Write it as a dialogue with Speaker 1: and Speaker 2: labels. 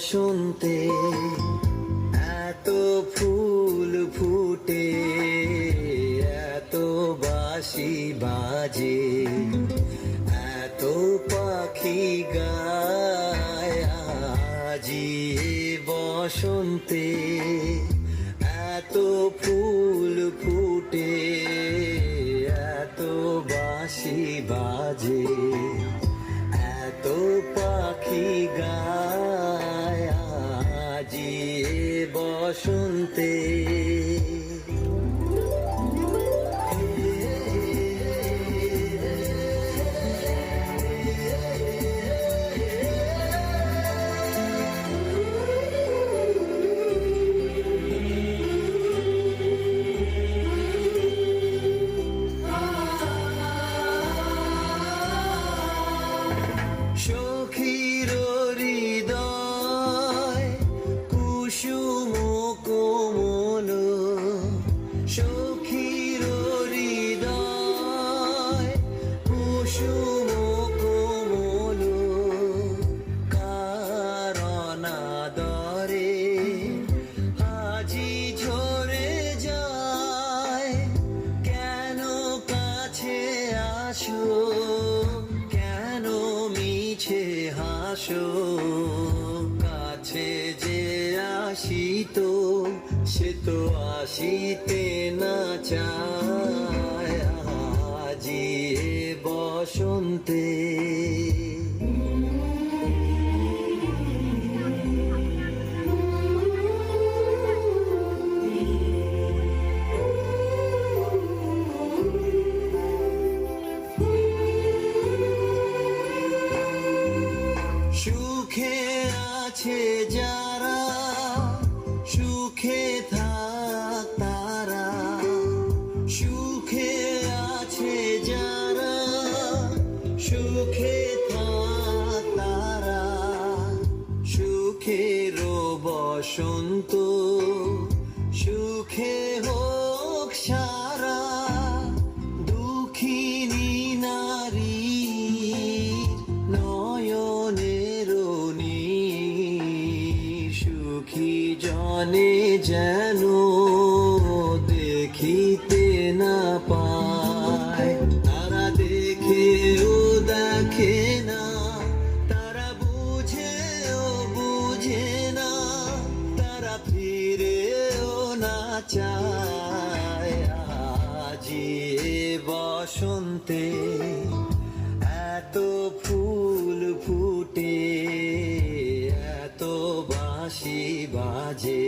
Speaker 1: বসন্তে এত ফুল ফুটে, এত বাঁশি বাজে, এত পাখি গায় আজি বসন্তে। এত ফুল ফুটে, এত বাঁশি বাজে, এত পাখি গায় আজি বসন্তে। সখীর হৃদয় কুসুম কোমল, সখীর হৃদয় কুসুম কোমল, কারণ আদরে আজি ঝরে যায়। কেন কাছে আসো, কেন মিছে হাসো, কাছে যে আসিত সে তো আসিতে না চায় আজি বসন্তে। সুখে আছে যারা, সুখে থাক তারা, সুখে আছে যারা, সুখে থাক তারা, সুখের বসন্ত সুখে হোক সারা। দুঃখিনী নারী নয়নের নীর, সুখী জনে যেন দেখিতে না পায়। তারা দেখেও দেখে না, তারা বুঝেও বুঝে না, তারা ফিরেও না চায় আজি বসন্তে। এত ফুল ফুটে, এত বাঁশি বাজে,